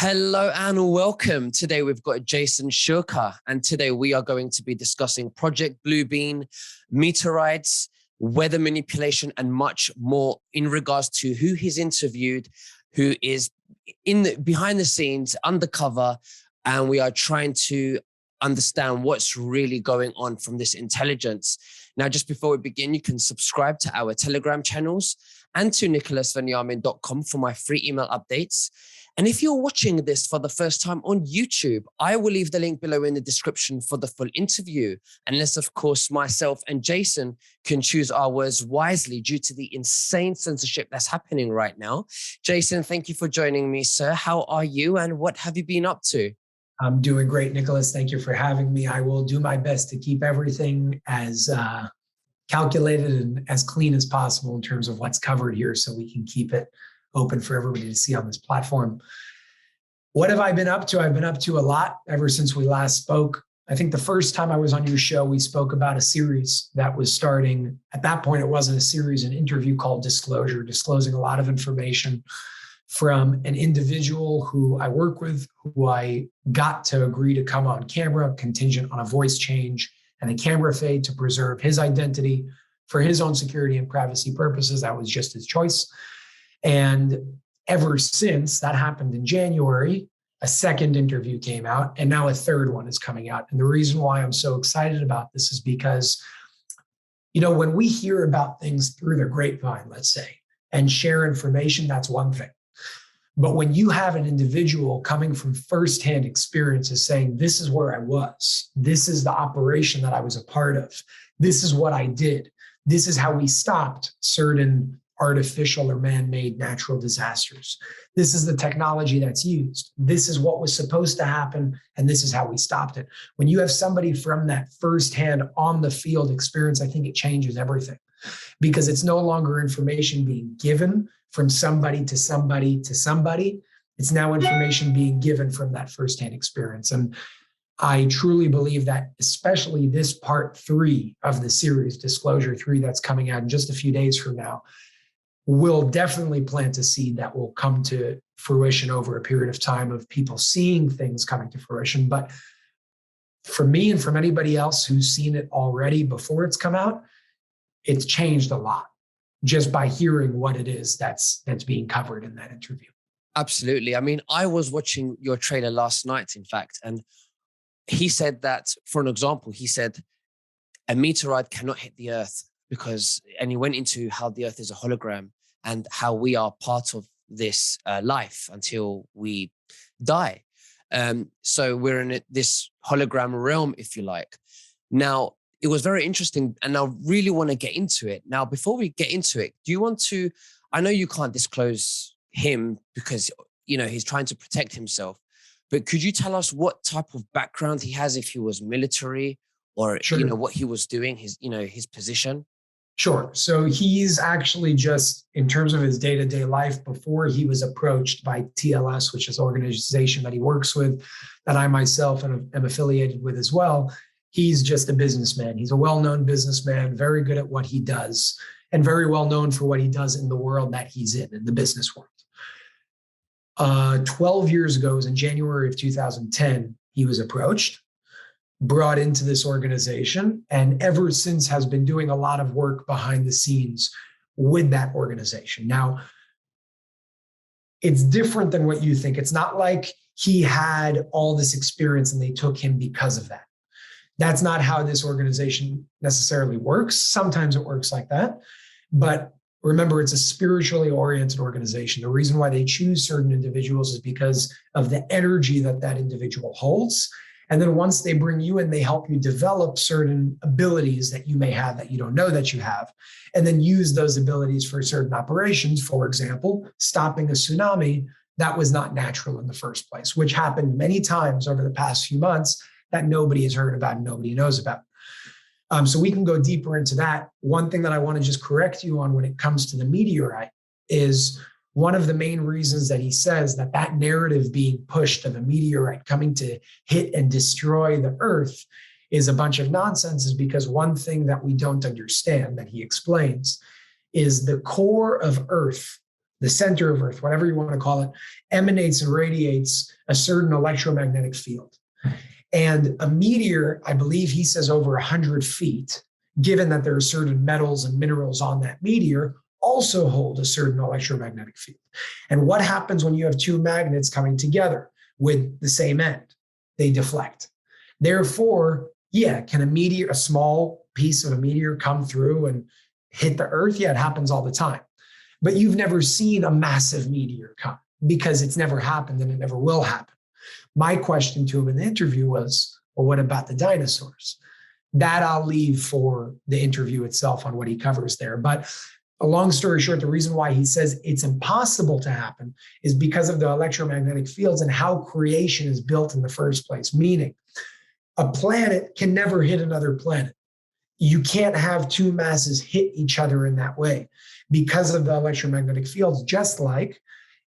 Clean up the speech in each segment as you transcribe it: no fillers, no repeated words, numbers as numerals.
Hello and welcome. Today we've got Jason Shurka, and today we are going to be discussing Project Bluebeam, meteorites, weather manipulation, and much more in regards to who he's interviewed, who is behind the scenes, undercover, and we are trying to understand what's really going on from this intelligence. Now, just before we begin, you can subscribe to our Telegram channels and to nicholasveniamin.com for my free email updates. And if you're watching this for the first time on YouTube, I will leave the link below in the description for the full interview. Unless, of course, myself and Jason can choose our words wisely due to the insane censorship that's happening right now. Jason, thank you for joining me, sir. How are you and what have you been up to? I'm doing great, Nicholas. Thank you for having me. I will do my best to keep everything as calculated and as clean as possible in terms of what's covered here so we can keep it open for everybody to see on this platform. What have I been up to? I've been up to a lot ever since we last spoke. I think the first time I was on your show, we spoke about a series that was starting. At that point, it wasn't a series, an interview called Disclosure, disclosing a lot of information from an individual who I work with, who I got to agree to come on camera, contingent on a voice change and a camera fade to preserve his identity for his own security and privacy purposes. That was just his choice. And ever since that happened in January, a second interview came out, and now a third one is coming out. And the reason why I'm so excited about this is because, when we hear about things through the grapevine, let's say, and share information, that's one thing. But when you have an individual coming from firsthand experiences saying, this is where I was, this is the operation that I was a part of, this is what I did, this is how we stopped certain artificial or man-made natural disasters. This is the technology that's used. This is what was supposed to happen, and this is how we stopped it. When you have somebody from that firsthand on the field experience, I think it changes everything, because it's no longer information being given from somebody to somebody to somebody. It's now information being given from that firsthand experience. And I truly believe that, especially this part 3 of the series, Disclosure 3, that's coming out in just a few days from now, will definitely plant a seed that will come to fruition over a period of time of people seeing things coming to fruition. But for me and from anybody else who's seen it already before it's come out, it's changed a lot just by hearing what it is that's being covered in that interview. Absolutely. I mean, I was watching your trailer last night, in fact, and he said that, for an example, he said a meteorite cannot hit the Earth and he went into how the Earth is a hologram and how we are part of this life until we die. So we're in this hologram realm, if you like. Now, it was very interesting, and I really want to get into it. Now, before we get into it, do you want to, I know you can't disclose him because, he's trying to protect himself, but could you tell us what type of background he has, if he was military or, Sure. What he was doing, his position? Sure. So he's actually just, in terms of his day-to-day life, before he was approached by TLS, which is an organization that he works with, that I myself am affiliated with as well, he's just a businessman. He's a well-known businessman, very good at what he does, and very well known for what he does in the world that he's in the business world. 12 years ago, it was in January of 2010, he was approached, brought into this organization, and ever since has been doing a lot of work behind the scenes with that organization. Now, it's different than what you think. It's not like he had all this experience and they took him because of that. That's not how this organization necessarily works. Sometimes it works like that. But remember, it's a spiritually oriented organization. The reason why they choose certain individuals is because of the energy that individual holds. And then once they bring you in, they help you develop certain abilities that you may have that you don't know that you have, and then use those abilities for certain operations. For example, stopping a tsunami that was not natural in the first place, which happened many times over the past few months that nobody has heard about and nobody knows about. So we can go deeper into that. One thing that I want to just correct you on when it comes to the meteorite is one of the main reasons that he says that narrative being pushed of a meteorite coming to hit and destroy the Earth is a bunch of nonsense is because one thing that we don't understand, that he explains, is the core of Earth, the center of Earth, whatever you want to call it, emanates and radiates a certain electromagnetic field. And a meteor, I believe he says over 100 feet, given that there are certain metals and minerals on that meteor, also hold a certain electromagnetic field. And what happens when you have two magnets coming together with the same end? They deflect. Therefore, yeah, can a small piece of a meteor come through and hit the Earth? Yeah, it happens all the time. But you've never seen a massive meteor come because it's never happened and it never will happen. My question to him in the interview was, well, what about the dinosaurs? That I'll leave for the interview itself on what he covers there. But a long story short, the reason why he says it's impossible to happen is because of the electromagnetic fields and how creation is built in the first place. Meaning, a planet can never hit another planet. You can't have two masses hit each other in that way because of the electromagnetic fields. Just like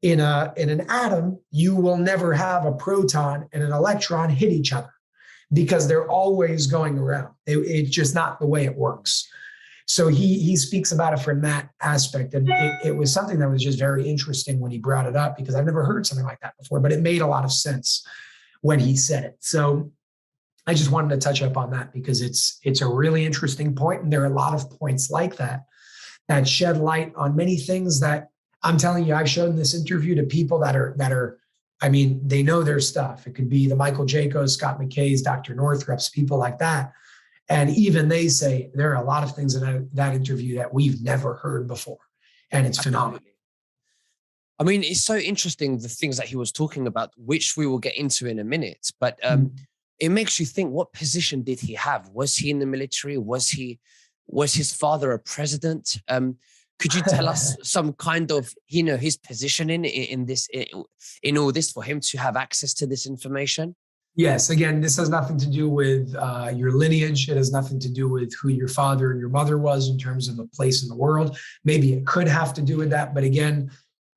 in an atom, you will never have a proton and an electron hit each other because they're always going around. It's just not the way it works. So he speaks about it from that aspect. And it was something that was just very interesting when he brought it up, because I've never heard something like that before, but it made a lot of sense when he said it. So I just wanted to touch up on that because it's a really interesting point. And there are a lot of points like that that shed light on many things that I'm telling you, I've shown this interview to people that are, I mean, they know their stuff. It could be the Michael Jacos, Scott McKay's, Dr. Northrup's, people like that. And even they say there are a lot of things in that interview that we've never heard before. And it's phenomenal. I mean, it's so interesting, the things that he was talking about, which we will get into in a minute. But it makes you think, what position did he have? Was he in the military? Was his father a president? Could you tell us some kind of, his positioning in all this for him to have access to this information? Yes. Again, this has nothing to do with your lineage. It has nothing to do with who your father and your mother was in terms of a place in the world. Maybe it could have to do with that. But again,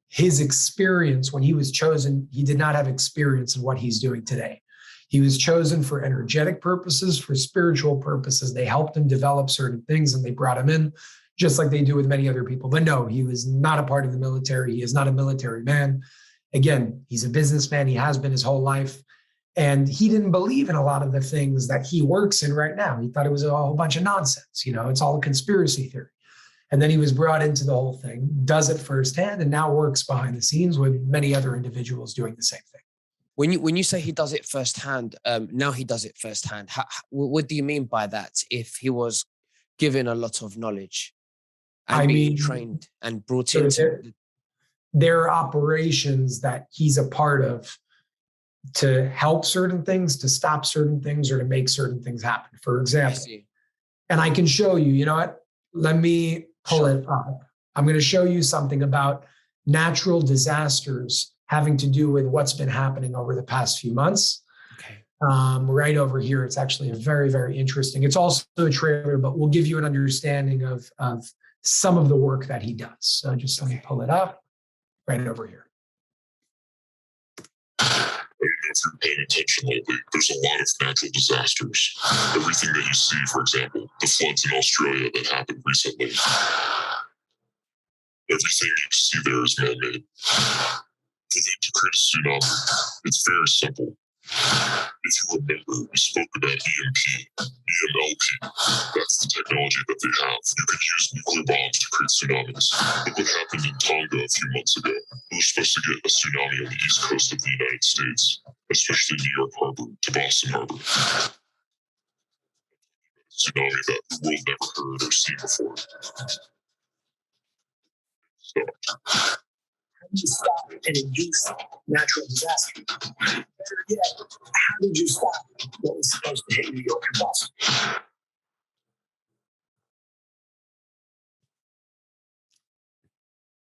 his experience when he was chosen, he did not have experience in what he's doing today. He was chosen for energetic purposes, for spiritual purposes. They helped him develop certain things and they brought him in, just like they do with many other people. But no, he was not a part of the military. He is not a military man. Again, he's a businessman. He has been his whole life. And he didn't believe in a lot of the things that he works in right now. He thought it was a whole bunch of nonsense. It's all a conspiracy theory. And then he was brought into the whole thing, does it firsthand, and now works behind the scenes with many other individuals doing the same thing. When you say he does it firsthand, now he does it firsthand. What do you mean by that? If he was given a lot of knowledge and being trained and brought into... There are operations that he's a part of to help certain things, to stop certain things, or to make certain things happen. For example, and I can show you, you know what? Let me pull it up. I'm going to show you something about natural disasters having to do with what's been happening over the past few months. Okay. Right over here, it's actually a very, very interesting. It's also a trailer, but we'll give you an understanding of some of the work that he does. So just let me pull it up right over here. I don't know if you're paying attention lately. There's a lot of natural disasters. Everything that you see, for example, the floods in Australia that happened recently. Everything you see there is man-made. For them to create a tsunami, it's very simple. If you remember, we spoke about EMLP. That's the technology that they have. You could use nuclear bombs to create tsunamis. Look what happened in Tonga a few months ago. We were supposed to get a tsunami on the east coast of the United States, especially New York Harbor to Boston Harbor. A tsunami that the world never heard or seen before. Stopped. How did you stop and induce natural disaster? Better yet, how did you stop what was supposed to hit New York and Boston?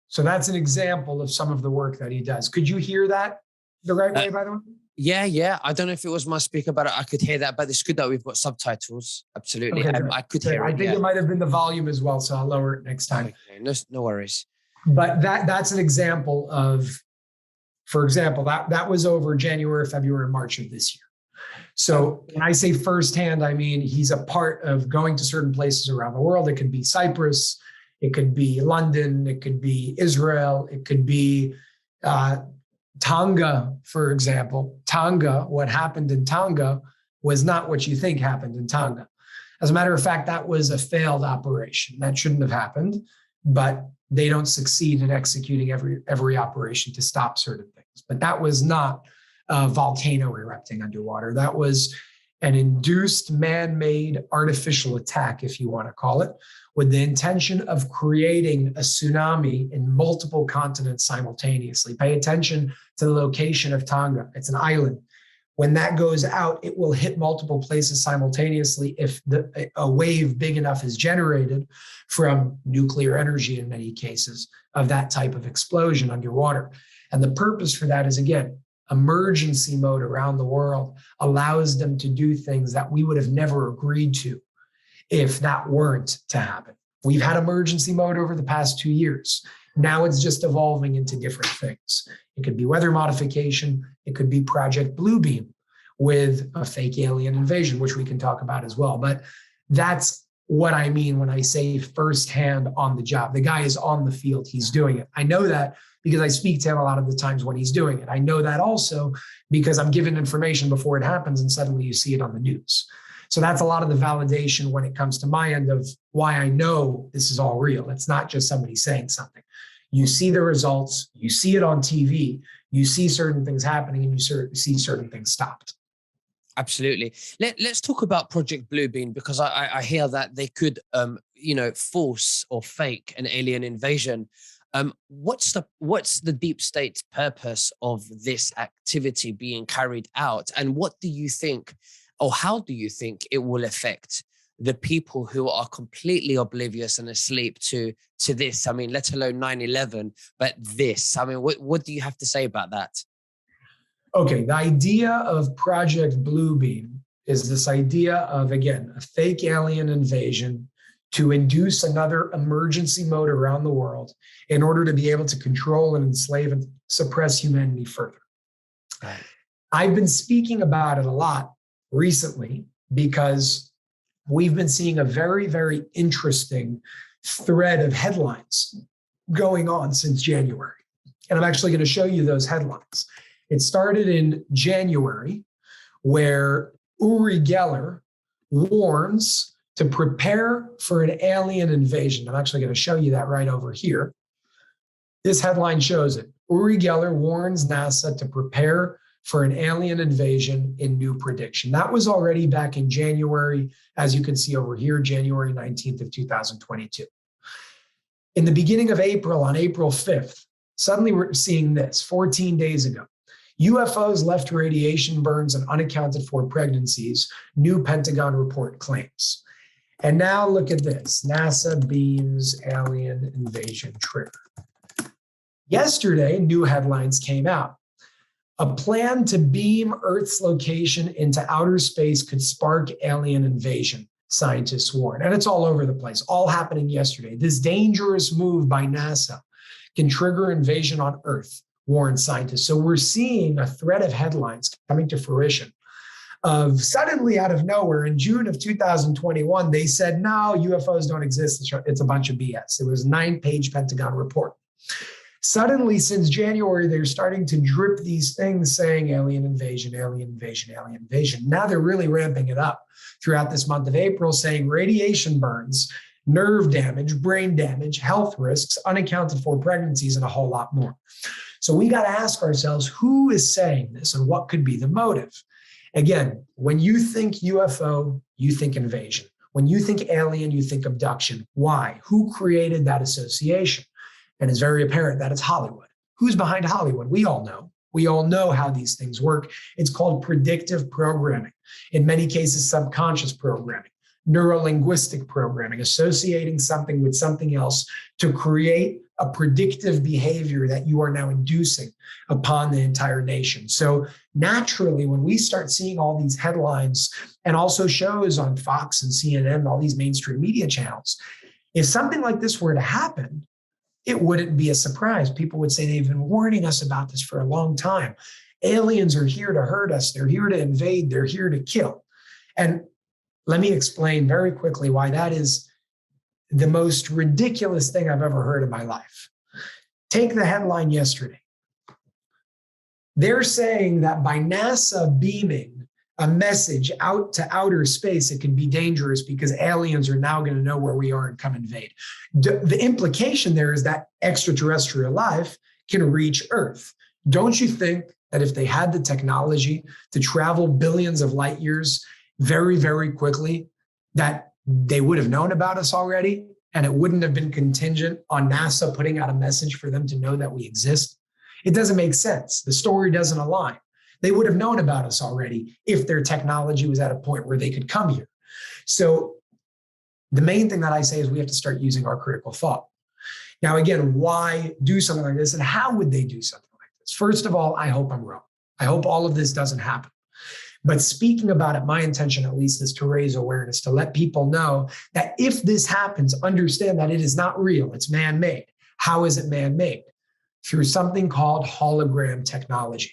So that's an example of some of the work that he does. Could you hear that the right way, by the way? Yeah. I don't know if it was my speaker, but I could hear that. But it's good that we've got subtitles. Absolutely. Okay, I could hear it. I think it might have been the volume as well, so I'll lower it next time. Okay, no worries. But that's an example of, for example, that was over January, February, March of this year. So when I say firsthand, I mean he's a part of going to certain places around the world. It could be Cyprus, It could be London. It could be Israel. It could be Tonga, for example. Tonga, what happened in Tonga was not what you think happened in Tonga. As a matter of fact, that was a failed operation. That shouldn't have happened, but they don't succeed in executing every operation to stop certain things. But that was not a volcano erupting underwater. That was an induced man-made artificial attack, if you want to call it, with the intention of creating a tsunami in multiple continents simultaneously. Pay attention to the location of Tonga. It's an island. When that goes out, it will hit multiple places simultaneously if a wave big enough is generated from nuclear energy in many cases of that type of explosion underwater. And the purpose for that is, again, emergency mode around the world allows them to do things that we would have never agreed to if that weren't to happen. We've had emergency mode over the past 2 years. Now it's just evolving into different things. It could be weather modification. It could be Project Bluebeam with a fake alien invasion, which we can talk about as well. But that's what I mean when I say firsthand on the job. The guy is on the field. He's doing it. I know that because I speak to him a lot of the times when he's doing it. I know that also because I'm given information before it happens and suddenly you see it on the news. So that's a lot of the validation when it comes to my end of why I know this is all real. It's not just somebody saying something. You see the results, you see it on TV, you see certain things happening, and you see certain things stopped. Absolutely. Let's talk about Project Bluebeam, because I hear that they could, force or fake an alien invasion. What's the deep state's purpose of this activity being carried out, and what do you think, or how do you think it will affect the people who are completely oblivious and asleep to this? I mean, let alone 9/11, but this. I mean, what do you have to say about that? Okay, the idea of Project Bluebeam is this idea of, again, a fake alien invasion to induce another emergency mode around the world in order to be able to control and enslave and suppress humanity further. Right. I've been speaking about it a lot recently because we've been seeing a very, very interesting thread of headlines going on since January. And I'm actually going to show you those headlines. It started in January, where Uri Geller warns to prepare for an alien invasion. I'm actually going to show you that right over here. This headline shows it. Uri Geller warns NASA to prepare for an alien invasion in new prediction. That was already back in January, as you can see over here, January 19th of 2022. In the beginning of April, on April 5th, suddenly we're seeing this 14 days ago. UFOs left radiation burns and unaccounted for pregnancies, new Pentagon report claims. And now look at this, NASA beams alien invasion trigger. Yesterday, new headlines came out. A plan to beam Earth's location into outer space could spark alien invasion, scientists warn. And it's all over the place, all happening yesterday. This dangerous move by NASA can trigger invasion on Earth, warn scientists. So we're seeing a thread of headlines coming to fruition of suddenly out of nowhere in June of 2021, they said, no, UFOs don't exist. It's a bunch of BS. It was a 9-page Pentagon report. Suddenly, since January, they're starting to drip these things saying alien invasion, alien invasion, alien invasion. Now they're really ramping it up throughout this month of April, saying radiation burns, nerve damage, brain damage, health risks, unaccounted for pregnancies, and a whole lot more. So we got to ask ourselves, who is saying this and what could be the motive? Again, when you think UFO, you think invasion. When you think alien, you think abduction. Why? Who created that association? And it's very apparent that it's Hollywood. Who's behind Hollywood? We all know. We all know how these things work. It's called predictive programming. In many cases, subconscious programming, neurolinguistic programming, associating something with something else to create a predictive behavior that you are now inducing upon the entire nation. So naturally, when we start seeing all these headlines and also shows on Fox and CNN and all these mainstream media channels, if something like this were to happen, it wouldn't be a surprise. People would say they've been warning us about this for a long time. Aliens are here to hurt us. They're here to invade. They're here to kill. And let me explain very quickly why that is. the most ridiculous thing I've ever heard in my life. Take the headline yesterday. They're saying that by NASA beaming a message out to outer space, it can be dangerous because aliens are now going to know where we are and come invade. The implication there is that extraterrestrial life can reach Earth. Don't you think that if they had the technology to travel billions of light years very, very quickly, that they would have known about us already and it wouldn't have been contingent on NASA putting out a message for them to know that we exist? It doesn't make sense. The story doesn't align. They would have known about us already if their technology was at a point where they could come here. So the main thing that I say is we have to start using our critical thought. Now, again, why do something like this and how would they do something like this? First of all, I hope I'm wrong. I hope all of this doesn't happen. But speaking about it, my intention at least is to raise awareness, to let people know that if this happens, understand that it is not real. It's man-made. How is it man-made? Through something called hologram technology.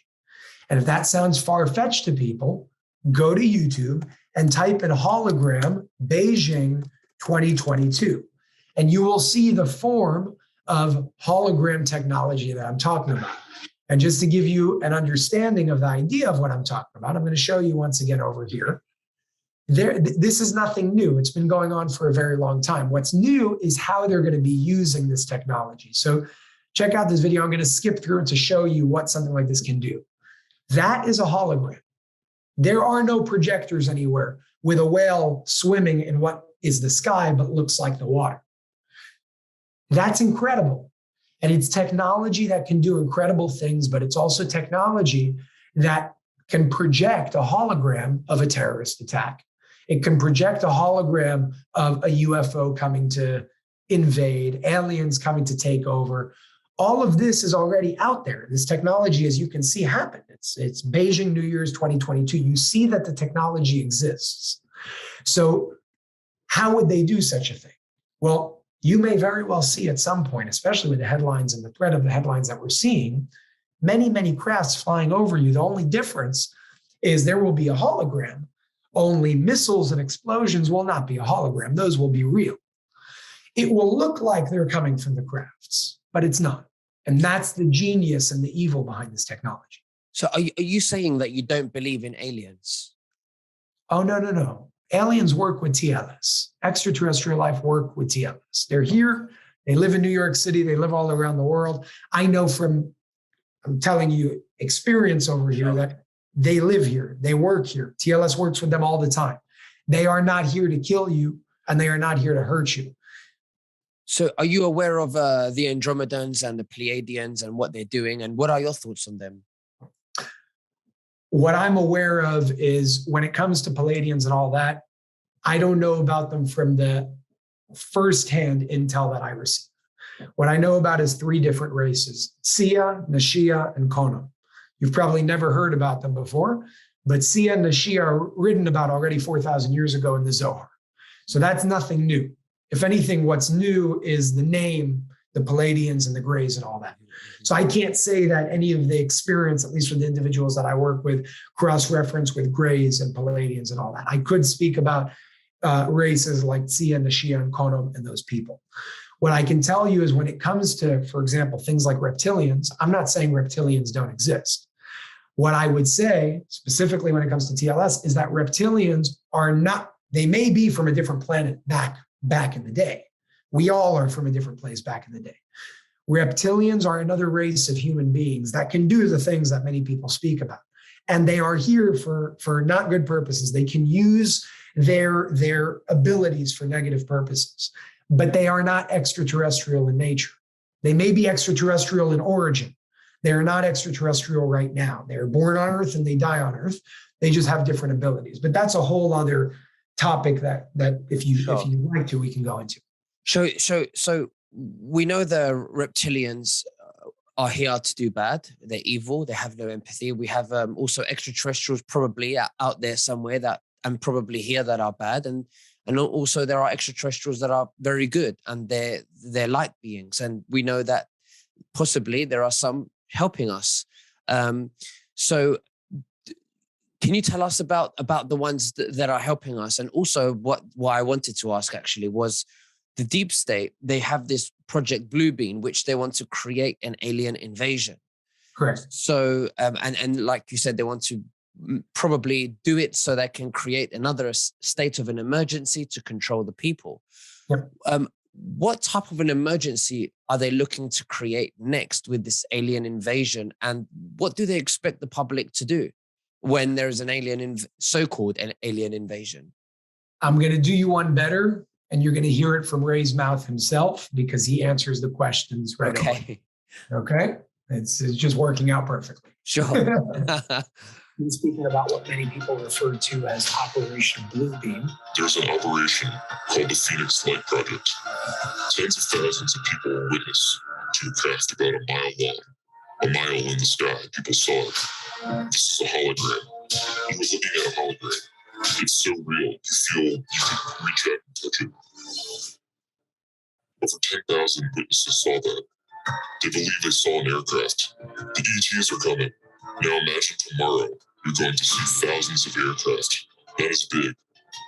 And if that sounds far-fetched to people, go to YouTube and type in hologram Beijing 2022. And you will see the form of hologram technology that I'm talking about. And just to give you an understanding of the idea of what I'm talking about, I'm going to show you once again over here. This is nothing new. It's been going on for a very long time. What's new is how they're going to be using this technology. So check out this video. I'm going to skip through it to show you what something like this can do. That is a hologram. There are no projectors anywhere with a whale swimming in what is the sky but looks like the water. That's incredible. And it's technology that can do incredible things, but it's also technology that can project a hologram of a terrorist attack. It can project a hologram of a UFO coming to invade, aliens coming to take over. All of this is already out there. This technology, as you can see, happened. It's Beijing New Year's 2022. You see that the technology exists. So how would they do such a thing? Well, you may very well see at some point, especially with the headlines and the threat of the headlines that we're seeing, many, many crafts flying over you. The only difference is there will be a hologram. Only missiles and explosions will not be a hologram. Those will be real. It will look like they're coming from the crafts, but it's not. And that's the genius and the evil behind this technology. So are you saying that you don't believe in aliens? Oh, no. Aliens work with TLS. Extraterrestrial life work with TLS. They're here. They live in New York City. They live all around the world. I know from, I'm telling you, experience over here that they live here. They work here. TLS works with them all the time. They are not here to kill you, and they are not here to hurt you. So are you aware of the Andromedans and the Pleiadians and what they're doing? And what are your thoughts on them? What I'm aware of is when it comes to Pleiadians and all that, I don't know about them from the firsthand intel that I receive. What I know about is 3 different races: Sia, Nashia, and Kono. You've probably never heard about them before, but Sia and Nashia are written about already 4,000 years ago in the Zohar. So that's nothing new. If anything, what's new is the name, the Pleiadians and the Greys and all that. So I can't say that any of the experience, at least with the individuals that I work with, cross-reference with Greys and Pleiadians and all that. I could speak about races like Sia, Nashia, and Kono and those people. What I can tell you is when it comes to, for example, things like reptilians, I'm not saying reptilians don't exist. What I would say, specifically when it comes to TLS, is that reptilians are not, they may be from a different planet back in the day. We all are from a different place back in the day. Reptilians are another race of human beings that can do the things that many people speak about. And they are here for not good purposes. They can use their abilities for negative purposes, but they are not extraterrestrial in nature. They may be extraterrestrial in origin. They are not extraterrestrial right now. They are born on Earth and they die on Earth. They just have different abilities. But that's a whole other topic that if you like to, we can go into. So we know the reptilians are here to do bad. They're evil. They have no empathy. We have also extraterrestrials probably out there somewhere that, and probably here, that are bad. And also there are extraterrestrials that are very good, and they're light beings. And we know that possibly there are some helping us. So can you tell us about the ones that are helping us? And also what I wanted to ask actually was the deep state, they have this Project Bluebeam, which they want to create an alien invasion. Correct. So, and like you said, they want to probably do it so they can create another state of an emergency to control the people. Yep. What type of an emergency are they looking to create next with this alien invasion? And what do they expect the public to do when there's an so-called an alien invasion? I'm going to do you one better, and you're going to hear it from Ray's mouth himself because he answers the questions right away. Okay? It's just working out perfectly. Sure. He's speaking about what many people refer to as Operation Bluebeam. There's an operation called the Phoenix Light Project. Tens of thousands of people were witness to a craft about a mile long, a mile in the sky. People saw it. This is a hologram. He was looking at a hologram. It's so real, you feel you can reach out and touch it. Over 10,000 witnesses saw that. They believe they saw an aircraft. The ETs are coming. Now imagine tomorrow you're going to see thousands of aircraft. Not as big,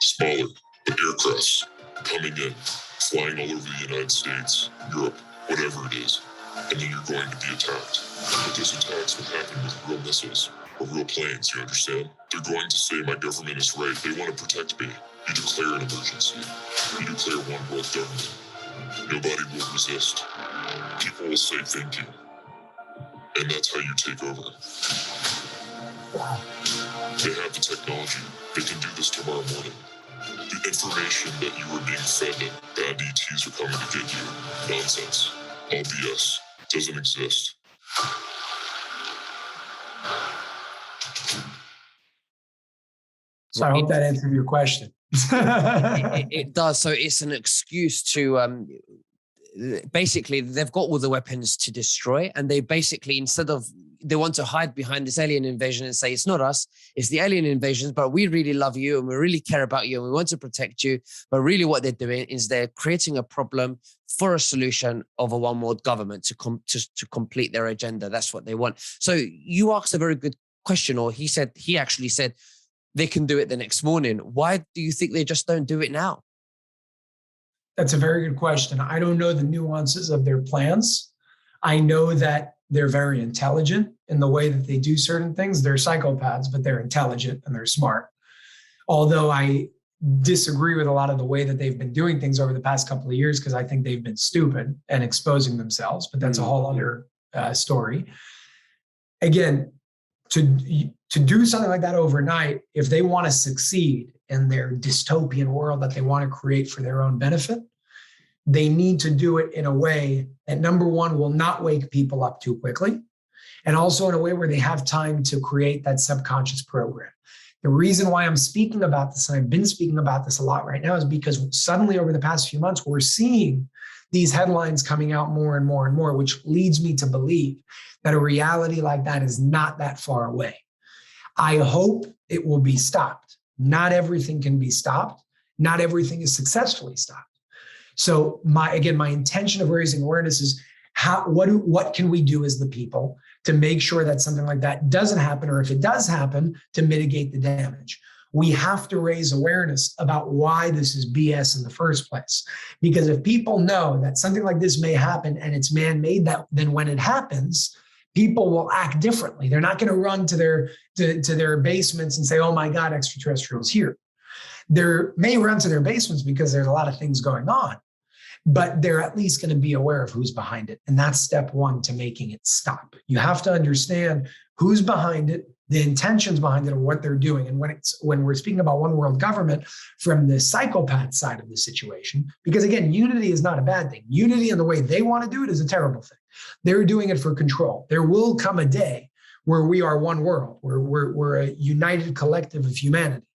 smaller, but aircrafts coming in, flying all over the United States, Europe, whatever it is. And then you're going to be attacked. But those attacks will happen with real missiles or real planes, you understand? They're going to say my government is right. They want to protect me. You declare an emergency. You declare one world government. Nobody will resist. People will say thank you. And that's how you take over. They have the technology. They can do this tomorrow morning. The information that you are being fed that bad ETs are coming to get you, nonsense. All BS. Doesn't exist. So I hope that answered your question. It does. So it's an excuse to basically they've got all the weapons to destroy, and they basically, instead of, they want to hide behind this alien invasion and say it's not us, it's the alien invasions, but we really love you and we really care about you and we want to protect you. But really what they're doing is they're creating a problem for a solution of a one world government to complete their agenda. That's what they want. So you asked a very good question, or he actually said they can do it the next morning. Why do you think they just don't do it now? That's a very good question. I don't know the nuances of their plans. I know that they're very intelligent in the way that they do certain things. They're psychopaths, but they're intelligent and they're smart. Although I disagree with a lot of the way that they've been doing things over the past couple of years, because I think they've been stupid and exposing themselves, but that's a whole other story. Again, to do something like that overnight, if they want to succeed in their dystopian world that they want to create for their own benefit, they need to do it in a way that, number one, will not wake people up too quickly, and also in a way where they have time to create that subconscious program. The reason why I'm speaking about this, and I've been speaking about this a lot right now, is because suddenly over the past few months, we're seeing these headlines coming out more and more and more, which leads me to believe that a reality like that is not that far away. I hope it will be stopped. Not everything can be stopped. Not everything is successfully stopped. So my intention of raising awareness is what can we do as the people to make sure that something like that doesn't happen, or if it does happen, to mitigate the damage. We have to raise awareness about why this is BS in the first place. Because if people know that something like this may happen and it's man-made, then when it happens, people will act differently. They're not going to run to their basements and say, "Oh my God, extraterrestrials here." They may run to their basements because there's a lot of things going on, but they're at least going to be aware of who's behind it. And that's step one to making it stop. You have to understand who's behind it, the intentions behind it, and what they're doing. And when we're speaking about one world government from the psychopath side of the situation, because again, unity is not a bad thing. Unity in the way they want to do it is a terrible thing. They're doing it for control. There will come a day where we are one world, where we're a united collective of humanity.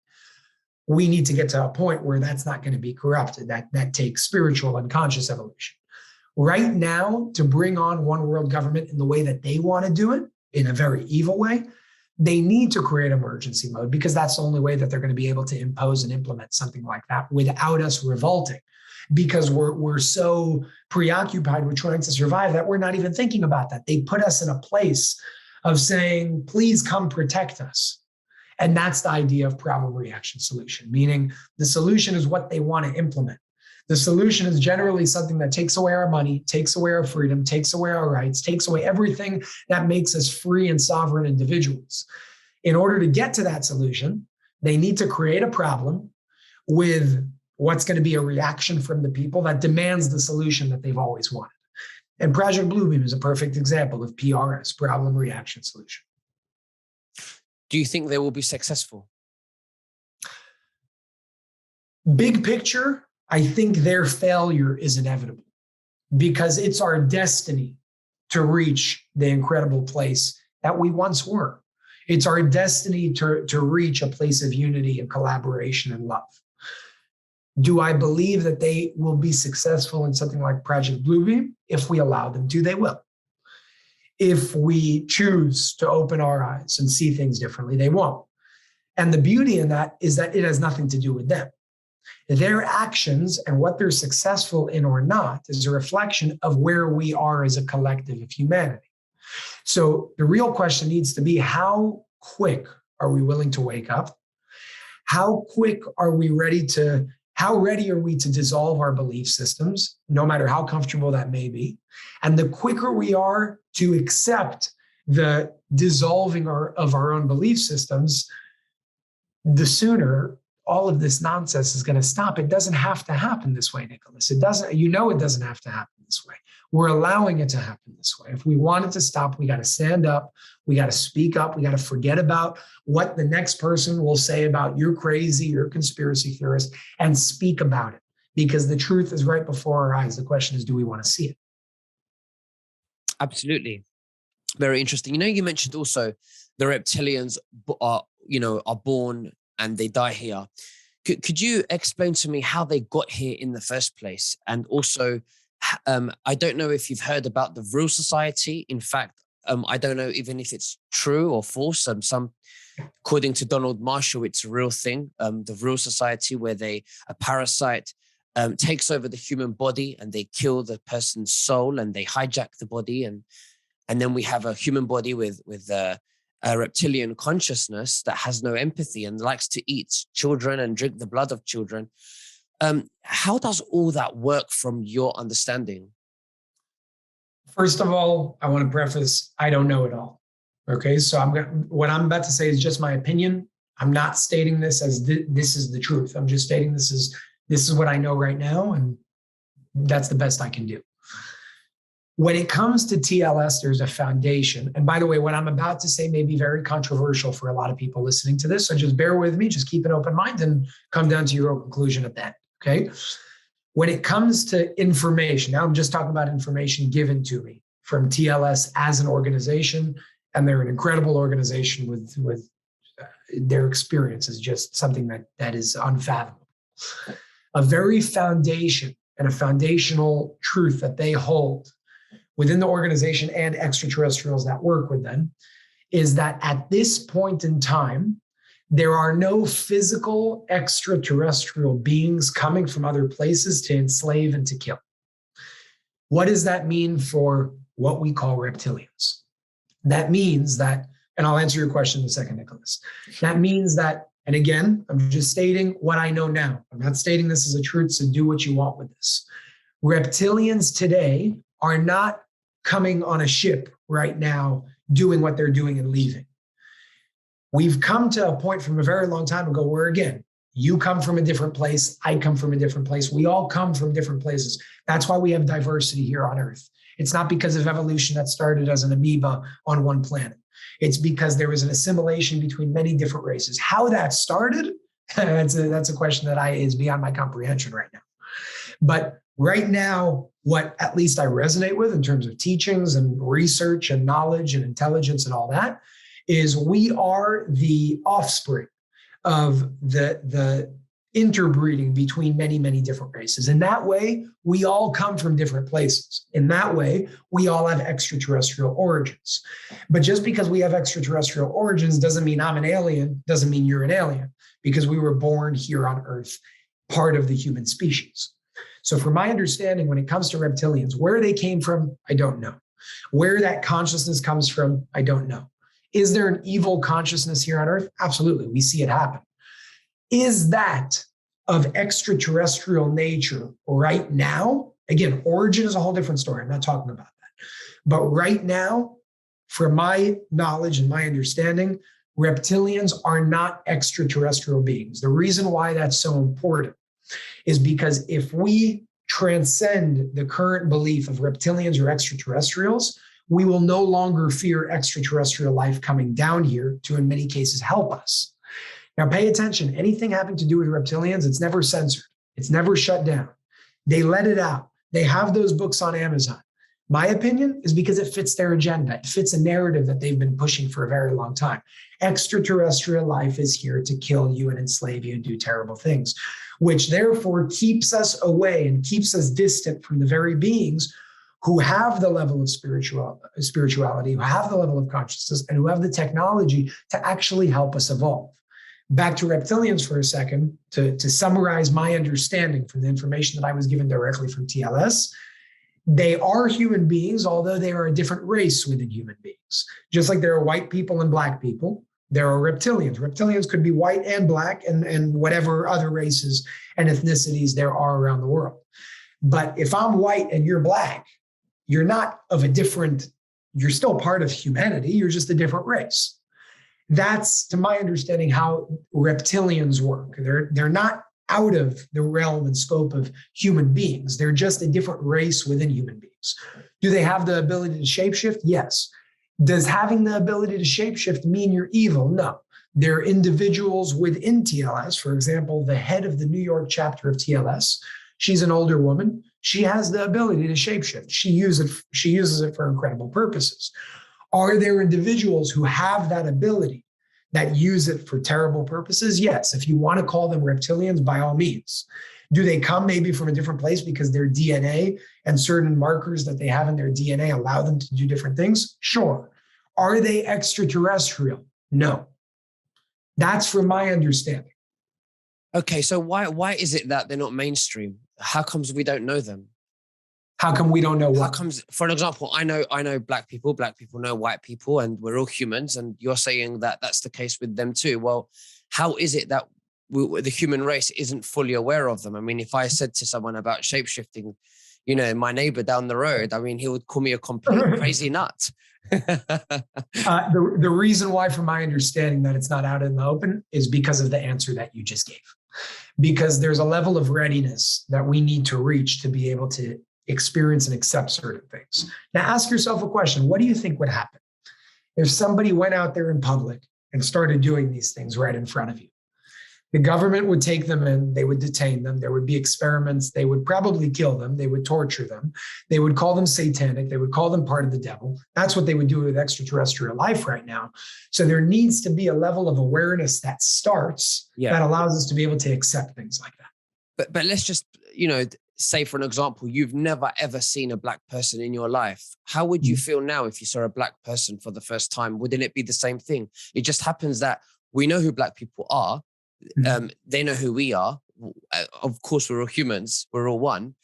We need to get to a point where that's not going to be corrupted. That takes spiritual and conscious evolution. Right now, to bring on one world government in the way that they want to do it, in a very evil way, they need to create emergency mode, because that's the only way that they're going to be able to impose and implement something like that without us revolting, because we're so preoccupied with trying to survive that we're not even thinking about that. They put us in a place of saying, please come protect us. And that's the idea of problem, reaction, solution, meaning the solution is what they want to implement. The solution is generally something that takes away our money, takes away our freedom, takes away our rights, takes away everything that makes us free and sovereign individuals. In order to get to that solution, they need to create a problem with what's going to be a reaction from the people that demands the solution that they've always wanted. And Project Bluebeam is a perfect example of PRS, problem reaction solution. Do you think they will be successful? Big picture, I think their failure is inevitable because it's our destiny to reach the incredible place that we once were. It's our destiny to reach a place of unity and collaboration and love. Do I believe that they will be successful in something like Project Bluebeam? If we allow them to, they will. If we choose to open our eyes and see things differently, they won't. And the beauty in that is that it has nothing to do with them. Their actions and what they're successful in or not is a reflection of where we are as a collective of humanity. So the real question needs to be, how quick are we willing to wake up? How ready are we to dissolve our belief systems, no matter how comfortable that may be? And the quicker we are to accept the dissolving of our own belief systems, the sooner all of this nonsense is going to stop. It doesn't have to happen this way, Nicholas. It doesn't have to happen this way. We're allowing it to happen this way. If we want it to stop, we got to stand up. We got to speak up. We got to forget about what the next person will say about you're crazy, you're a conspiracy theorist, and speak about it because the truth is right before our eyes. The question is, do we want to see it? Absolutely. Very interesting. You mentioned also the reptilians are born and they die here. Could you explain to me how they got here in the first place? And also, I don't know if you've heard about the Vril Society. In fact, I don't know even if it's true or false. According to Donald Marshall, it's a real thing. The Vril Society, where a parasite takes over the human body and they kill the person's soul and they hijack the body. And then we have a human body with a reptilian consciousness that has no empathy and likes to eat children and drink the blood of children. How does all that work from your understanding? First of all, I want to preface, I don't know it all. Okay, so what I'm about to say is just my opinion. I'm not stating this as this is the truth. I'm just stating this is what I know right now, and that's the best I can do. When it comes to TLS, there's a foundation. And by the way, what I'm about to say may be very controversial for a lot of people listening to this. So just bear with me, just keep an open mind and come down to your own conclusion at that. Okay. When it comes to information, now I'm just talking about information given to me from TLS as an organization. And they're an incredible organization with their experience is just something that is unfathomable. A very foundation and a foundational truth that they hold within the organization and extraterrestrials that work with them is that at this point in time, there are no physical extraterrestrial beings coming from other places to enslave and to kill. What does that mean for what we call reptilians? That means that, and I'll answer your question in a second, Nicholas. That means that, and again, I'm just stating what I know now. I'm not stating this as a truth, so do what you want with this. Reptilians today are not coming on a ship right now, doing what they're doing and leaving. We've come to a point from a very long time ago where, again, you come from a different place, I come from a different place. We all come from different places. That's why we have diversity here on Earth. It's not because of evolution that started as an amoeba on one planet. It's because there was an assimilation between many different races. How that started, that's a question that is beyond my comprehension right now. But right now, what at least I resonate with in terms of teachings and research and knowledge and intelligence and all that is we are the offspring of the interbreeding between many, many different races. In that way, we all come from different places. In that way, we all have extraterrestrial origins. But just because we have extraterrestrial origins doesn't mean I'm an alien, doesn't mean you're an alien, because we were born here on Earth, part of the human species. So from my understanding, when it comes to reptilians, where they came from, I don't know. Where that consciousness comes from, I don't know. Is there an evil consciousness here on Earth? Absolutely. We see it happen. Is that of extraterrestrial nature right now, again, origin is a whole different story. I'm not talking about that. But right now, from my knowledge and my understanding, reptilians are not extraterrestrial beings. The reason why that's so important is because if we transcend the current belief of reptilians or extraterrestrials, we will no longer fear extraterrestrial life coming down here to, in many cases, help us. Now, pay attention. Anything having to do with reptilians, it's never censored. It's never shut down. They let it out. They have those books on Amazon. My opinion is because it fits their agenda. It fits a narrative that they've been pushing for a very long time. Extraterrestrial life is here to kill you and enslave you and do terrible things, which therefore keeps us away and keeps us distant from the very beings who have the level of spirituality, who have the level of consciousness, and who have the technology to actually help us evolve. Back to reptilians for a second, to summarize my understanding from the information that I was given directly from TLS, they are human beings, although they are a different race within human beings. Just like there are white people and black people, there are reptilians. Reptilians could be white and black and whatever other races and ethnicities there are around the world. But if I'm white and you're black, you're not of a different, you're still part of humanity, you're just a different race. That's, to my understanding, how reptilians work. They're not out of the realm and scope of human beings. They're just a different race within human beings. Do they have the ability to shapeshift? Yes. Does having the ability to shapeshift mean you're evil? No. They're individuals within TLS. For example, the head of the New York chapter of TLS, she's an older woman. She has the ability to shapeshift. She uses it for incredible purposes. Are there individuals who have that ability that use it for terrible purposes? Yes. If you want to call them reptilians, by all means. Do they come maybe from a different place because their DNA and certain markers that they have in their DNA allow them to do different things? Sure. Are they extraterrestrial? No. That's from my understanding. Okay, so why is it that they're not mainstream? How comes we don't know them? How come we don't know what? How comes, for an example, I know black people know white people, and we're all humans, and you're saying that that's the case with them too. Well, how is it that the human race isn't fully aware of them? I mean, if I said to someone about shapeshifting, my neighbor down the road, I mean, he would call me a complete crazy nut. The reason why, from my understanding, that it's not out in the open is because of the answer that you just gave. Because there's a level of readiness that we need to reach to be able to experience and accept certain things. Now, ask yourself a question. What do you think would happen if somebody went out there in public and started doing these things right in front of you? The government would take them in, they would detain them, there would be experiments, they would probably kill them, they would torture them, they would call them satanic, they would call them part of the devil. That's what they would do with extraterrestrial life right now. So there needs to be a level of awareness that starts that allows us to be able to accept things like that. But let's just, say for an example, you've never ever seen a black person in your life. How would you feel now if you saw a black person for the first time? Wouldn't it be the same thing? It just happens that we know who black people are. They know who we are. Of course, we're all humans. We're all one.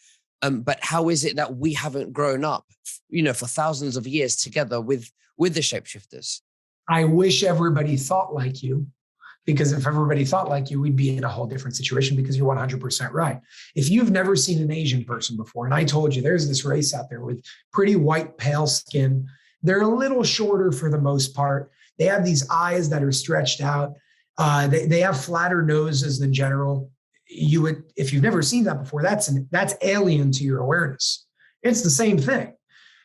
But how is it that we haven't grown up, for thousands of years together with the shapeshifters? I wish everybody thought like you, because if everybody thought like you, we'd be in a whole different situation, because you're 100% right. If you've never seen an Asian person before, and I told you there's this race out there with pretty white, pale skin, they're a little shorter for the most part. They have these eyes that are stretched out. They have flatter noses than general. You would, if you've never seen that before, that's alien to your awareness. It's the same thing.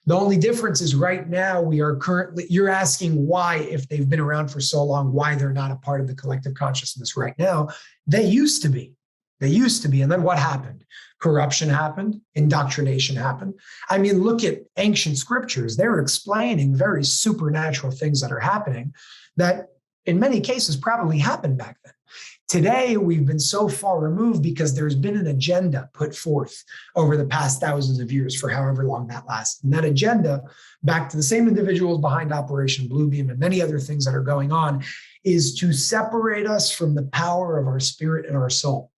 The only difference is right now you're asking why, if they've been around for so long, why they're not a part of the collective consciousness right now. They used to be. And then what happened? Corruption happened. Indoctrination happened. I mean, look at ancient scriptures. They're explaining very supernatural things that are happening that in many cases probably happened back then. Today, we've been so far removed because there's been an agenda put forth over the past thousands of years for however long that lasts. And that agenda, back to the same individuals behind Operation Bluebeam and many other things that are going on, is to separate us from the power of our spirit and our soul,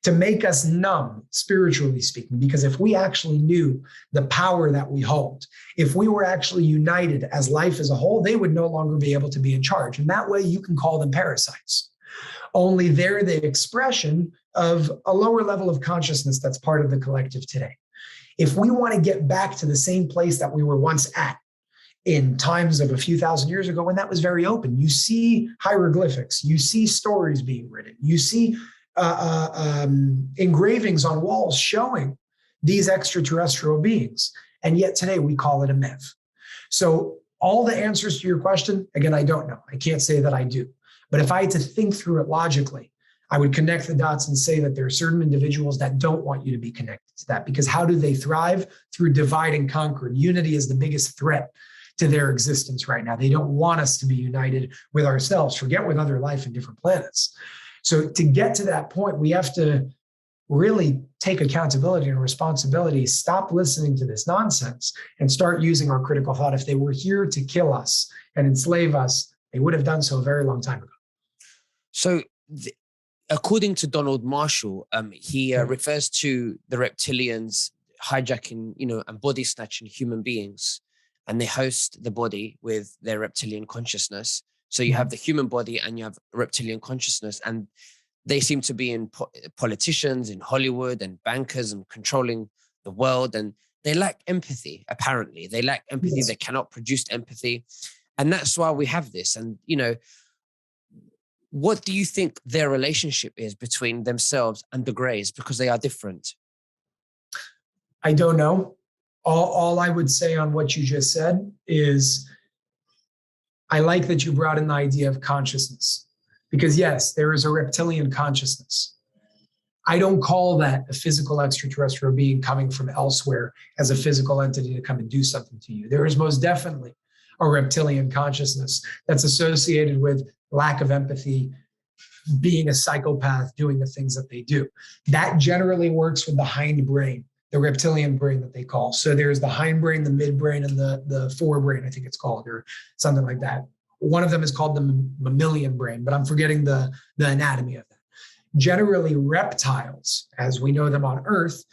to make us numb, spiritually speaking. Because if we actually knew the power that we hold, if we were actually united as life as a whole, they would no longer be able to be in charge. And that way you can call them parasites. only they're the expression of a lower level of consciousness that's part of the collective today. If we want to get back to the same place that we were once at in times of a few thousand years ago, when that was very open, you see hieroglyphics, you see stories being written, you see engravings on walls showing these extraterrestrial beings. And yet today we call it a myth. So all the answers to your question, again, I don't know. I can't say that I do. But if I had to think through it logically, I would connect the dots and say that there are certain individuals that don't want you to be connected to that, because how do they thrive? Through divide and conquer. Unity is the biggest threat to their existence right now. They don't want us to be united with ourselves, forget with other life in different planets. So to get to that point, we have to really take accountability and responsibility, stop listening to this nonsense, and start using our critical thought. If they were here to kill us and enslave us, they would have done so a very long time ago. So according to Donald Marshall, he refers to the reptilians hijacking, and body snatching human beings, and they host the body with their reptilian consciousness. So you have the human body and you have reptilian consciousness, and they seem to be in politicians in Hollywood and bankers and controlling the world. And they lack empathy, apparently. They lack empathy. Yes. They cannot produce empathy. And that's why we have this. And, what do you think their relationship is between themselves and the Greys? Because they are different. I don't know. All I would say on what you just said is I like that you brought in the idea of consciousness. Because yes, there is a reptilian consciousness. I don't call that a physical extraterrestrial being coming from elsewhere as a physical entity to come and do something to you. There is most definitely a reptilian consciousness that's associated with lack of empathy, being a psychopath, doing the things that they do. That generally works with the hind the reptilian brain that they call. So there's the hindbrain, the midbrain, and the forebrain, I think it's called, or something like that. One of them is called the mammalian brain, but I'm forgetting the anatomy of that. Generally, reptiles, as we know them on Earth,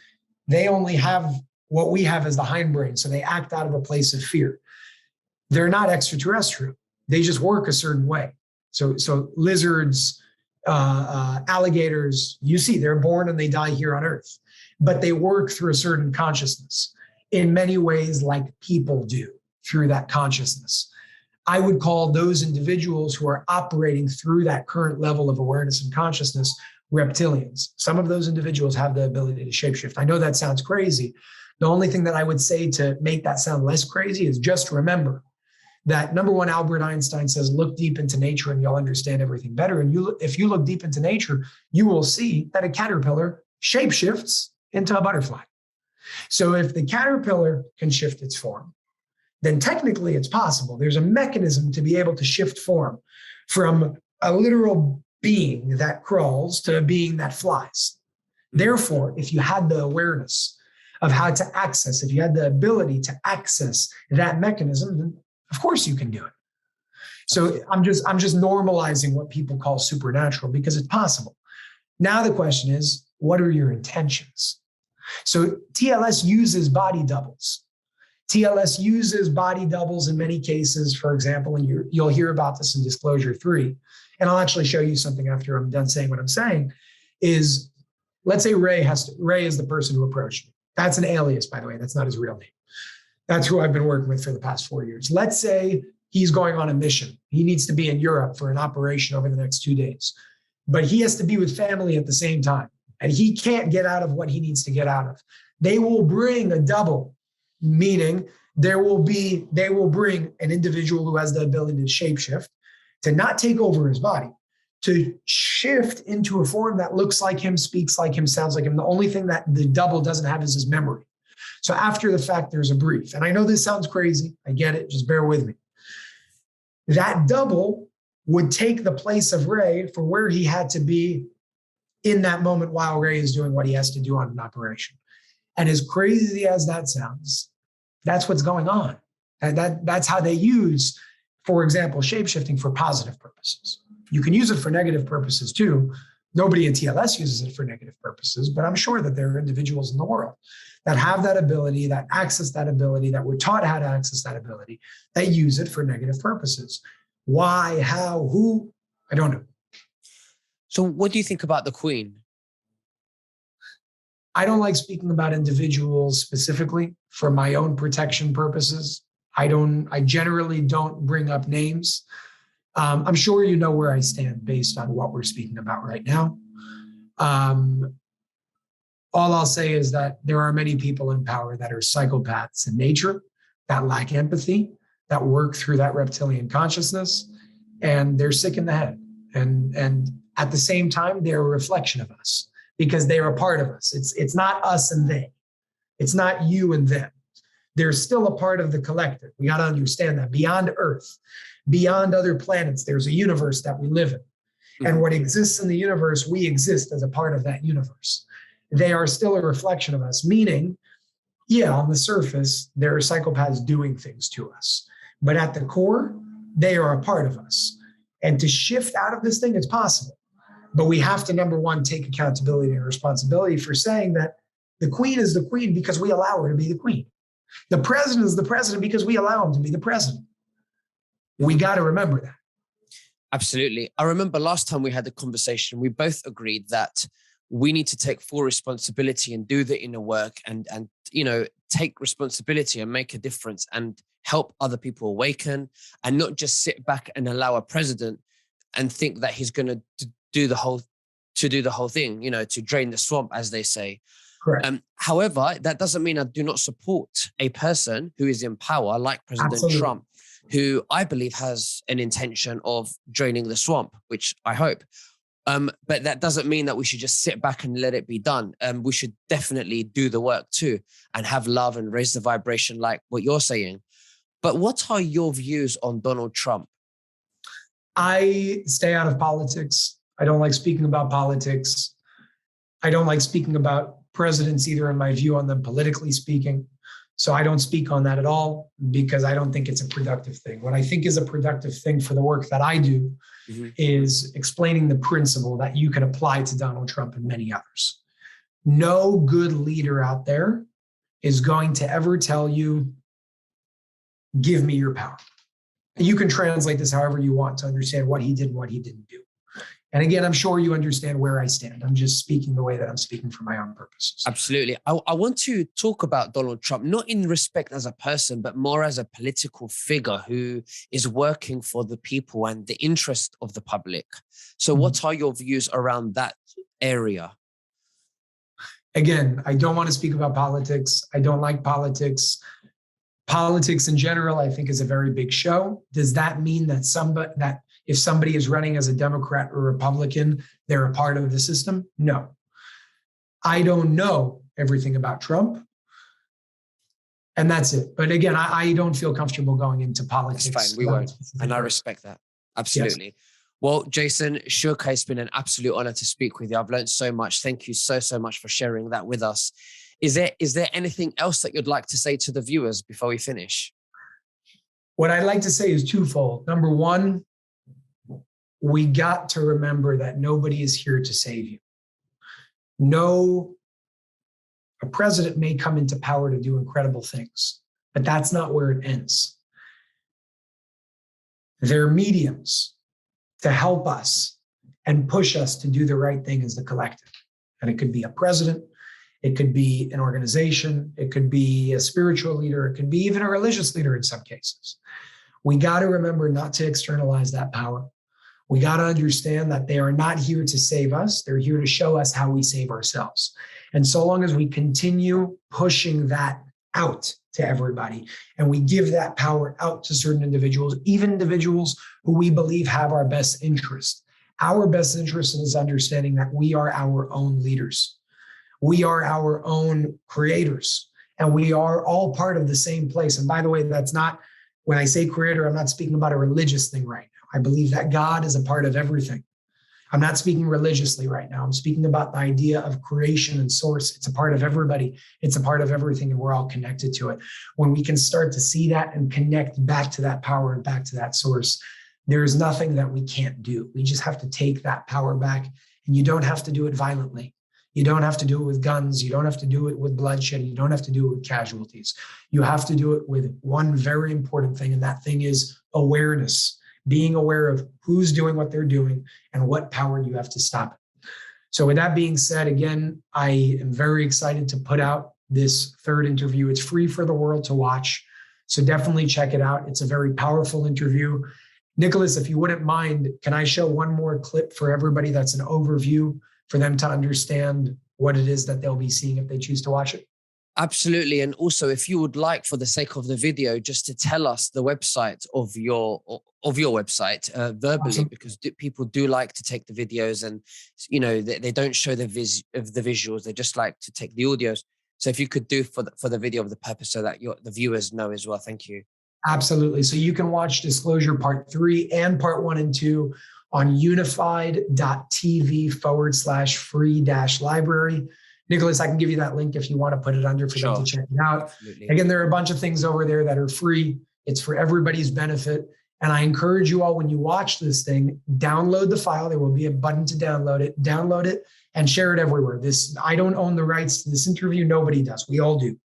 they only have what we have as the hindbrain. So they act out of a place of fear. They're not extraterrestrial. They just work a certain way. So lizards, alligators, you see, they're born and they die here on Earth, but they work through a certain consciousness in many ways like people do through that consciousness. I would call those individuals who are operating through that current level of awareness and consciousness reptilians. Some of those individuals have the ability to shapeshift. I know that sounds crazy. The only thing that I would say to make that sound less crazy is just remember that, number one, Albert Einstein says, look deep into nature and you'll understand everything better. And if you look deep into nature, you will see that a caterpillar shapeshifts into a butterfly. So if the caterpillar can shift its form, then technically it's possible. There's a mechanism to be able to shift form from a literal being that crawls to a being that flies. Therefore, if you had the awareness of how to access, if you had the ability to access that mechanism, then of course you can do it. So I'm just normalizing what people call supernatural because it's possible. Now the question is, what are your intentions? So TLS uses body doubles. TLS uses body doubles in many cases, for example, and you'll hear about this in Disclosure 3. And I'll actually show you something after I'm done saying what I'm saying, is let's say Ray is the person who approached me. That's an alias, by the way. That's not his real name. That's who I've been working with for the past 4 years. Let's say he's going on a mission. He needs to be in Europe for an operation over the next 2 days, but he has to be with family at the same time. And he can't get out of what he needs to get out of. They will bring a double, meaning they will bring an individual who has the ability to shapeshift, to not take over his body, to shift into a form that looks like him, speaks like him, sounds like him. The only thing that the double doesn't have is his memory. So after the fact, there's a brief. And I know this sounds crazy. I get it. Just bear with me. That double would take the place of Ray for where he had to be in that moment while Ray is doing what he has to do on an operation. And as crazy as that sounds, that's what's going on. And that's how they use, for example, shapeshifting for positive purposes. You can use it for negative purposes too. Nobody in TLS uses it for negative purposes, but I'm sure that there are individuals in the world that have that ability, that access that ability, that were taught how to access that ability, that use it for negative purposes. Why, how, who? I don't know. So what do you think about the Queen? I don't like speaking about individuals specifically for my own protection purposes. I generally don't bring up names. I'm sure you know where I stand based on what we're speaking about right now. All I'll say is that there are many people in power that are psychopaths in nature, that lack empathy, that work through that reptilian consciousness, and they're sick in the head. And at the same time, they're a reflection of us because they're a part of us. It's not us and they. It's not you and them. They're still a part of the collective. We got to understand that beyond Earth, beyond other planets, there's a universe that we live in. And what exists in the universe, we exist as a part of that universe. They are still a reflection of us, meaning, yeah, on the surface, there are psychopaths doing things to us. But at the core, they are a part of us. And to shift out of this thing, it's possible. But we have to, number one, take accountability and responsibility for saying that the queen is the queen because we allow her to be the queen. The president is the president because we allow him to be the president. We got to remember that. Absolutely. I remember last time we had the conversation, we both agreed that we need to take full responsibility and do the inner work and take responsibility and make a difference and help other people awaken and not just sit back and allow a president and think that he's going to do the whole thing, to drain the swamp, as they say. Correct. However, that doesn't mean I do not support a person who is in power like President Absolutely. Trump, who I believe has an intention of draining the swamp, which I hope. But that doesn't mean that we should just sit back and let it be done. We should definitely do the work too and have love and raise the vibration like what you're saying. But what are your views on Donald Trump? I stay out of politics. I don't like speaking about politics. I don't like speaking about presidents either in my view on them politically speaking. So I don't speak on that at all because I don't think it's a productive thing. What I think is a productive thing for the work that I do is explaining the principle that you can apply to Donald Trump and many others. No good leader out there is going to ever tell you, give me your power. And you can translate this however you want to understand what he did and what he didn't do. And again, I'm sure you understand where I stand. I'm just speaking the way that I'm speaking for my own purposes. Absolutely. I want to talk about Donald Trump, not in respect as a person, but more as a political figure who is working for the people and the interest of the public. So what are your views around that area? Again, I don't want to speak about politics. I don't like politics. Politics in general, I think, is a very big show. Does that mean that if somebody is running as a Democrat or Republican, they're a part of the system? No. I don't know everything about Trump. And that's it. But again, I don't feel comfortable going into politics. That's fine. We won't. And I respect that. Absolutely. Yes. Well, Jason, Shurka, it's been an absolute honor to speak with you. I've learned so much. Thank you so much for sharing that with us. Is there anything else that you'd like to say to the viewers before we finish? What I'd like to say is twofold. Number one, we got to remember that nobody is here to save you. No, a president may come into power to do incredible things, but that's not where it ends. There are mediums to help us and push us to do the right thing as the collective. And it could be a president, it could be an organization, it could be a spiritual leader, it could be even a religious leader in some cases. We got to remember not to externalize that power. We got to understand that they are not here to save us. They're here to show us how we save ourselves. And so long as we continue pushing that out to everybody and we give that power out to certain individuals, even individuals who we believe have our best interest. Our best interest is understanding that we are our own leaders. We are our own creators, and we are all part of the same place. And by the way, that's not, when I say creator, I'm not speaking about a religious thing right now. I believe that God is a part of everything. I'm not speaking religiously right now. I'm speaking about the idea of creation and source. It's a part of everybody. It's a part of everything, and we're all connected to it. When we can start to see that and connect back to that power and back to that source, there is nothing that we can't do. We just have to take that power back, and you don't have to do it violently. You don't have to do it with guns. You don't have to do it with bloodshed. You don't have to do it with casualties. You have to do it with one very important thing, and that thing is awareness. being aware of who's doing what they're doing and what power you have to stop it. So with that being said, again, I am very excited to put out this third interview. It's free for the world to watch. So definitely check it out. It's a very powerful interview. Nicholas, if you wouldn't mind, can I show one more clip for everybody that's an overview for them to understand what it is that they'll be seeing if they choose to watch it? Absolutely. And also, if you would like, for the sake of the video, just to tell us the website of your website verbally, Awesome. because people do like to take the videos, and they don't show the visuals; they just like to take the audios. So if you could do for the video of the purpose, so that the viewers know as well. Thank you. Absolutely. So you can watch Disclosure Part 3 and Part 1 and 2 on unified.tv/free-library. Nicholas, I can give you that link if you want to put it under for them to check it out. Absolutely. Again, there are a bunch of things over there that are free. It's for everybody's benefit. And I encourage you all, when you watch this thing, download the file. There will be a button to download it and share it everywhere. I don't own the rights to this interview. Nobody does. We all do.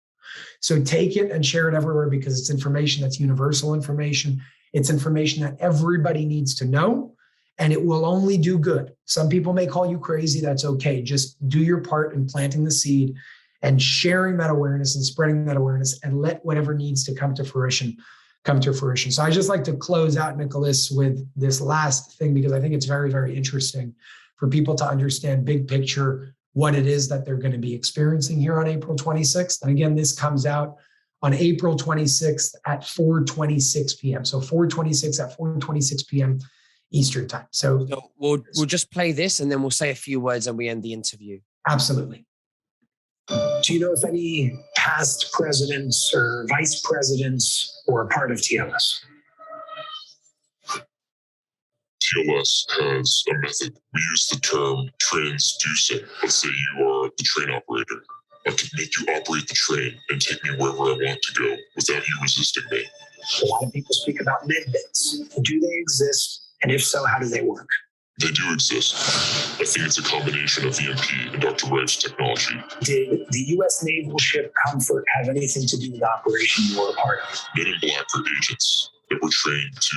So take it and share it everywhere, because it's information that's universal information. It's information that everybody needs to know, and it will only do good. Some people may call you crazy. That's okay. Just do your part in planting the seed and sharing that awareness and spreading that awareness, and let whatever needs to come to fruition come to fruition. So I just like to close out, Nicholas, with this last thing, because I think it's very, very interesting for people to understand big picture what it is that they're going to be experiencing here on April 26th. And again, this comes out on April 26th at 4:26 p.m. So 4:26 at 4:26 p.m. Eastern time. So we'll just play this, and then we'll say a few words and we end the interview. Absolutely. Do you know if any past presidents or vice presidents were a part of TLS? TLS has a method. We use the term transducing. Let's say you are the train operator. I can make you operate the train and take me wherever I want to go without you resisting me. A lot of people speak about medbits. Do they exist? And if so, how do they work? They do exist. I think it's a combination of EMP and Dr. Wright's technology. Did the U.S. naval ship Comfort have anything to do with the operation you were a part of? Men in Black are agents that were trained to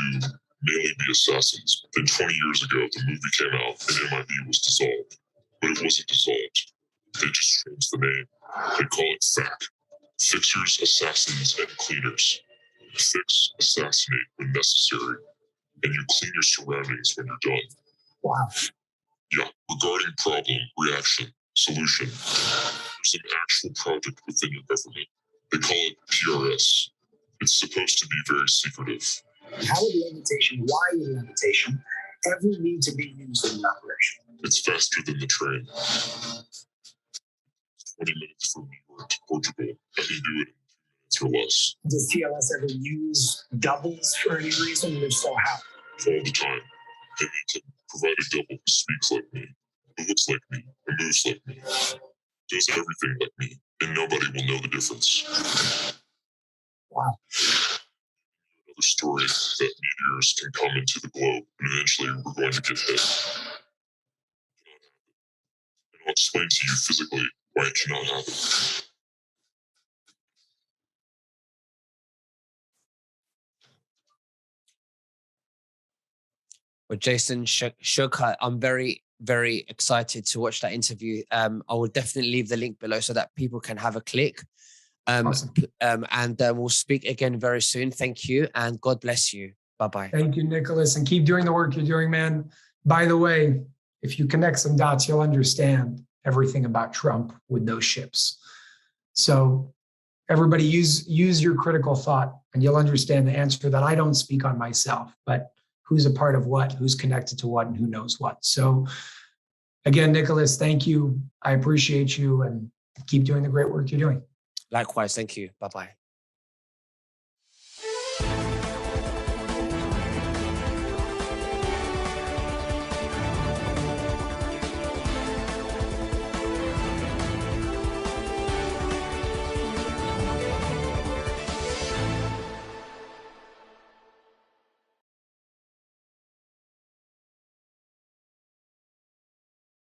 mainly be assassins. Then 20 years ago, the movie came out and MIB was dissolved. But it wasn't dissolved. They just changed the name. They call it FAC. Fixers, Assassins, and Cleaners. Fix, assassinate when necessary. And you clean your surroundings when you're done. Wow. Yeah, regarding problem, reaction, solution. There's an actual project within your government. They call it PRS. It's supposed to be very secretive. How would levitation, why would levitation ever need to be used in an operation? It's faster than the train. 20 minutes from New York to Portugal. I can do it in 2 minutes or less. Does TLS ever use doubles for any reason? And if so, how? All the time. They need to provide a double who speaks like me, who looks like me, and moves like me, does everything like me, and nobody will know the difference. Wow. Another story that meteors can come into the globe, and eventually we're going to get hit. And I'll explain to you physically why it cannot happen. Well, Jason Shurka, I'm very, very excited to watch that interview. I will definitely leave the link below so that people can have a click. Awesome. And we'll speak again very soon. Thank you, and God bless you. Bye-bye. Thank you, Nicholas, and keep doing the work you're doing, man. By the way, if you connect some dots, you'll understand everything about Trump with those ships. So everybody use your critical thought, and you'll understand the answer that I don't speak on myself, but who's a part of what, who's connected to what, and who knows what. So again, Nicholas, thank you. I appreciate you, and keep doing the great work you're doing. Likewise. Thank you. Bye-bye.